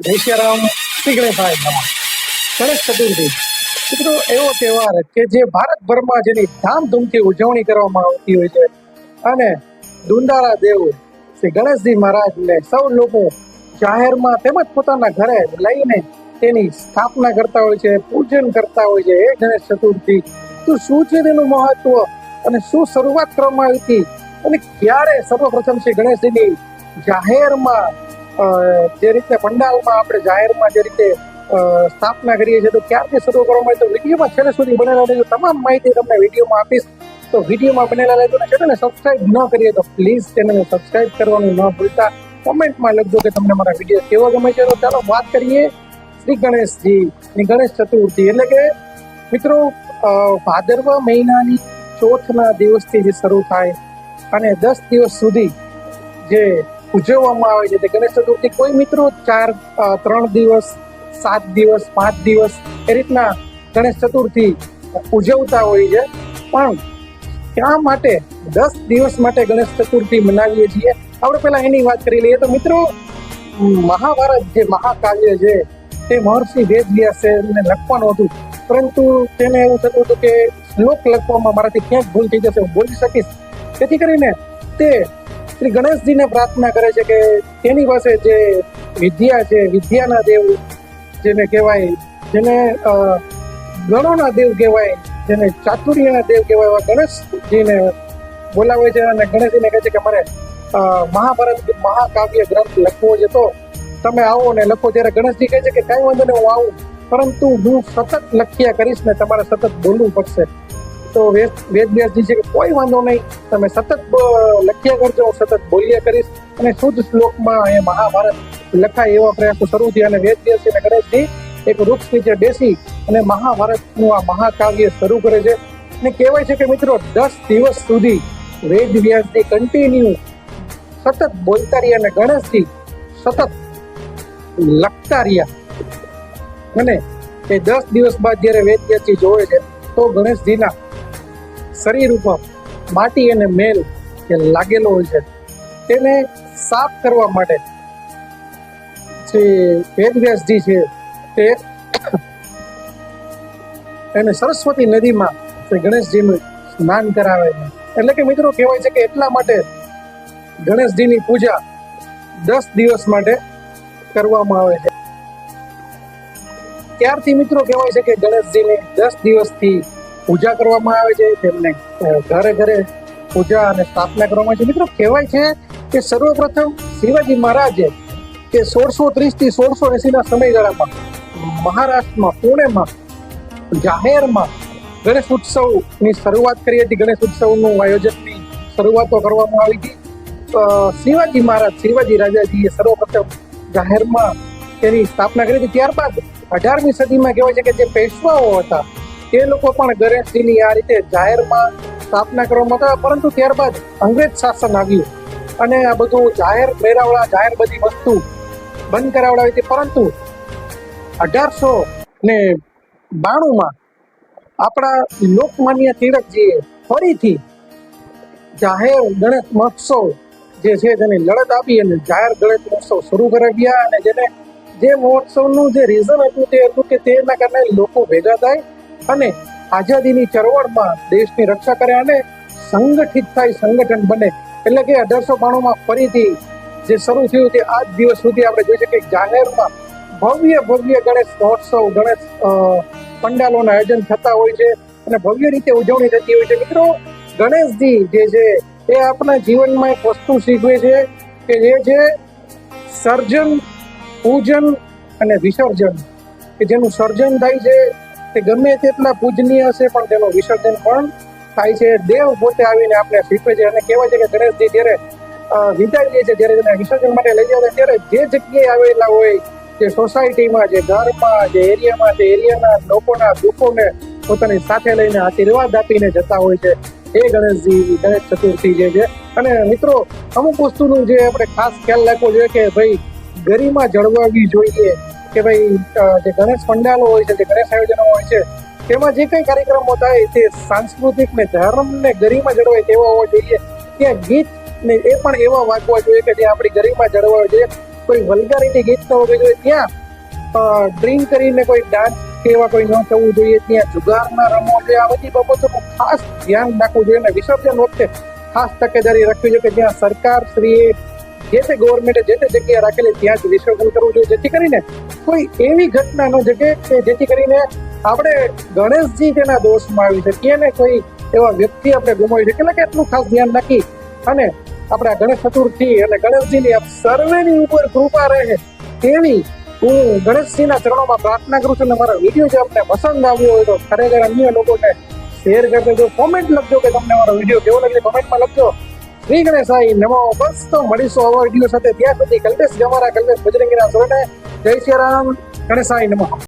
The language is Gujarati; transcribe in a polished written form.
જય શ્રી રામ. શ્રી ગણેશાય નમઃ. ગણેશ ચતુર્થી મિત્રો એવો તહેવાર કે જે ભારતભરમાં જેની ધામધૂમથી ઉજવણી કરવામાં આવતી હોય છે અને દુંદારા દેવ શ્રી ગણેશજી મહારાજને સૌ લોકો જાહેરમાં તેમજ પોતાના ઘરે લઈને તેની સ્થાપના કરતા હોય છે, પૂજન કરતા હોય છે. એ ગણેશ ચતુર્થી તો શું છે તેનું મહત્વ અને શું શરૂઆત કરવામાં આવી હતી અને ક્યારે સર્વપ્રથમ શ્રી ગણેશજીની જાહેરમાં જે રીતે પંડાલમાં આપણે જાહેરમાં જે રીતે સ્થાપના કરીએ છીએ તો ક્યારથી શરૂ કરવામાં આવે તો વિડીયોમાં છેલ્લે સુધી બનેલા રહેજો. તમામ માહિતી તમને વિડીયોમાં આપીશ તો વિડીયોમાં બનેલા રહેજો. અને ચેનલને સબસ્ક્રાઇબ ન કરીએ તો પ્લીઝ ચેનલને સબસ્ક્રાઇબ કરવાનું ન ભૂલતા. કોમેન્ટમાં લખજો કે તમને મારા વિડીયો કેવો ગમે છે. તો ચાલો વાત કરીએ શ્રી ગણેશજીની ગણેશ ચતુર્થી એટલે કે મિત્રો ભાદરવા મહિનાની ચોથના દિવસથી જે શરૂ થાય અને 10 દિવસ સુધી જે ઉજવવામાં આવે છે તે ગણેશ ચતુર્થી. કોઈ મિત્રો 3 દિવસ, 7 દિવસ, 5 દિવસ એ રીતના ગણેશ ચતુર્થી ઉજવતા હોય છે, પણ શા માટે 10 દિવસ માટે ગણેશ ચતુર્થી મનાવીએ છીએ આપણે પહેલા એની વાત કરી લઈએ. તો મિત્રો મહાભારત જે મહાકાવ્ય છે તે મહર્ષિ વેદવ્યાસે લખવાનું હતું, પરંતુ તેને એવું થતું હતું કે શ્લોક લખવામાં મારાથી ક્યાંક ભૂલ થઈ જશે, હું બોલી શકીશ. તેથી કરીને તે શ્રી ગણેશજીને પ્રાર્થના કરે છે કે તેની પાસે જે વિદ્યા છે, વિદ્યાના દેવ જેને કહેવાય, જેને ગણોના દેવ કહેવાય, જેને ચાતુર્યના દેવ કહેવાય, એવા ગણેશજીને બોલાવે છે અને ગણેશજીને કહે છે કે મારે મહાભારત મહાકાવ્ય ગ્રંથ લખવો છે, તો તમે આવો ને લખો. ત્યારે ગણેશજી કહે છે કે કાંઈ વાંધો નહીં, હું આવું, પરંતુ હું સતત લખ્યા કરીશ ને તમારે સતત બોલવું પડશે. તો વેદવ્યાસજી છે કે કોઈ વાંધો નહીં, તમે સતત લખ્યા કરજો, હું સતત બોલ્યા કરીશ. અને શુદ્ધ શ્લોકમાં એ મહાભારત લખાય એવા પ્રયાસો શરૂ થયા અને વેદવ્યાસ અને ગણેશજી એક વૃક્ષ નીચે બેસી અને મહાભારતનું આ મહાકાવ્ય શરૂ કરે છે. અને કહેવાય છે કે મિત્રો 10 દિવસ સુધી વેદવ્યાસજી કન્ટિન્યુ સતત બોલતા રહ્યા અને ગણેશજી સતત લખતા રહ્યા. અને એ 10 દિવસ બાદ જ્યારે વેદવ્યાસજી જોવે છે તો ગણેશજીના શરીર ઉપર માટી અને મેલ જે લાગેલો હોય છે તેને સાફ કરવા માટે જે વેદવ્યાસજી છે તે એને સરસ્વતી નદીમાં શ્રી ગણેશજીનું સ્નાન કરાવે છે. એટલે કે મિત્રો કહેવાય છે કે એટલા માટે ગણેશજીની પૂજા 10 દિવસ માટે કરવામાં આવે છે. ત્યારથી મિત્રો કહેવાય છે કે ગણેશજીને 10 દિવસથી પૂજા કરવામાં આવે છે, તેમને ઘરે ઘરે પૂજા અને સ્થાપના કરવામાં આવે છે. મિત્રો કહેવાય છે કે સર્વપ્રથમ શિવાજી મહારાજે કે 1630 થી 1680 ના સમયગાળામાં મહારાષ્ટ્રમાં પુણેમાં જાહેરમાં ગણેશ ઉત્સવની શરૂઆત કરી હતી. ગણેશ ઉત્સવનું આયોજનની શરૂઆતો કરવામાં આવી હતી. શિવાજી મહારાજ, શિવાજી રાજાજીએ સર્વપ્રથમ જાહેરમાં તેની સ્થાપના કરી હતી. ત્યારબાદ 18મી સદીમાં કહેવાય છે કે જે પેશવાઓ હતા તે લોકો પણ ગણેશજીની આ રીતે જાહેરમાં સ્થાપના કરવામાં હતા. પરંતુ ત્યારબાદ અંગ્રેજ શાસન આવ્યું અને આ બધું જાહેર મેળાવડા, જાહેર બધી વસ્તુ બંધ કરાવડાવી હતી. પરંતુ 1892માં આપણા લોકમાન્ય તિલકજીએ ફરીથી જાહેર ગણેશ મહોત્સવ જે છે તેની લડત આપી અને જાહેર ગણેશ મહોત્સવ શરૂ કરાવ્યા. અને જે મહોત્સવનું જે રીઝન હતું તે હતું કે તેના કારણે લોકો ભેગા થાય અને આઝાદીની ચળવળમાં દેશની રક્ષા કરે અને સંગઠિત થાય, સંગઠન બને. એટલે કે 1892માં ફરીથી જે શરૂ થયું તે આજ દિવસ સુધી આપણે જોઈ શકીએ જાહેરમાં ભવ્ય ગણેશ મહોત્સવ, ગણેશ પંડાલોના આયોજન થતા હોય છે અને ભવ્ય રીતે ઉજવણી થતી હોય છે. મિત્રો ગણેશજી જે છે એ આપણા જીવનમાં એક વસ્તુ શીખવે છે કે જે છે સર્જન, પૂજન અને વિસર્જન. કે જેનું સર્જન થાય છે તે ગમે તેટલા પૂજનીય હશે પણ તેનું વિસર્જન પણ થાય છે. દેવ પોતે આવીને આપણે શીખવે છે. અને કહેવાય છે કે ગણેશજી જ્યારે વિદાય લે છે, જ્યારે તેને વિસર્જન માટે લઈ જાય ત્યારે જે જગ્યાએ આવેલા હોય, જે સોસાયટીમાં, જે ઘરમાં, જે એરિયામાં, તે એરિયાના લોકોના દુઃખોને પોતાની સાથે લઈને આશીર્વાદ આપીને જતા હોય છે. એ ગણેશજી, ગણેશ ચતુર્થી જે છે. અને મિત્રો અમુક વસ્તુનું જે આપણે ખાસ ખ્યાલ રાખવો જોઈએ કે ભાઈ ગરિમા જળવાવી જોઈએ. કે ભાઈ જે ગણેશ પંડાલો હોય છે, જે ગણેશ આયોજનો હોય છે, તેમાં જે કંઈ કાર્યક્રમો થાય તે સાંસ્કૃતિક ને ધર્મને ગરિમા જળવાય તેવા હોવા જોઈએ. ત્યાં ગીત ને એ પણ એવા વાગવા જોઈએ કે જે આપણી ગરિમા જળવાવી જોઈએ. કોઈ વલ્ગારિટી ગીત ન હોવી જોઈએ, ત્યાં ડ્રિંક કરીને કોઈ ડાન્સ કે એવા કોઈ ન થવું જોઈએ, ત્યાં જુગાર ના રમવો જોઈએ. આ બધી બાબતોનું ખાસ ધ્યાન રાખવું જોઈએ અને વિસર્જન વખતે ખાસ તકેદારી રાખવી જોઈએ કે જ્યાં સરકાર શ્રીએ જે તે ગવર્મેન્ટે જે તે જગ્યાએ રાખેલી ત્યાં જ વિસર્જન કરવું જોઈએ, જેથી કરીને કોઈ એવી ઘટના ન ઘટે કે જેથી કરીને આપણે ગણેશજી તેના દોષમાં આવી શકીએ ને કોઈ એવા વ્યક્તિ આપણે ગુમાવી શકીએ. એટલે કે એટલું ખાસ ધ્યાન રાખી અને આપણે આ ગણેશ ચતુર્થી અને ગણેશજીની આપ સર્વેની ઉપર કૃપા રહે તેવી હું ગણેશજીના ચરણોમાં પ્રાર્થના કરું છું. અને મારો વિડીયો જો આપને પસંદ આવ્યો હોય તો ખરેખર અન્ય લોકોને શેર કરી દેજો. કોમેન્ટ લખજો કે તમને મારો વિડીયો કેવો લાગે, કોમેન્ટમાં લખજો. શ્રી ગણેશાય નમો. બસ તો મળીશું આવા વિડીયો સાથે. ત્યાં સુધી કલ્પેશ ગમારા, કલ્પેશ બજરંગીના સ્વરને જય શ્રી રામ. ગણેશાય નમો.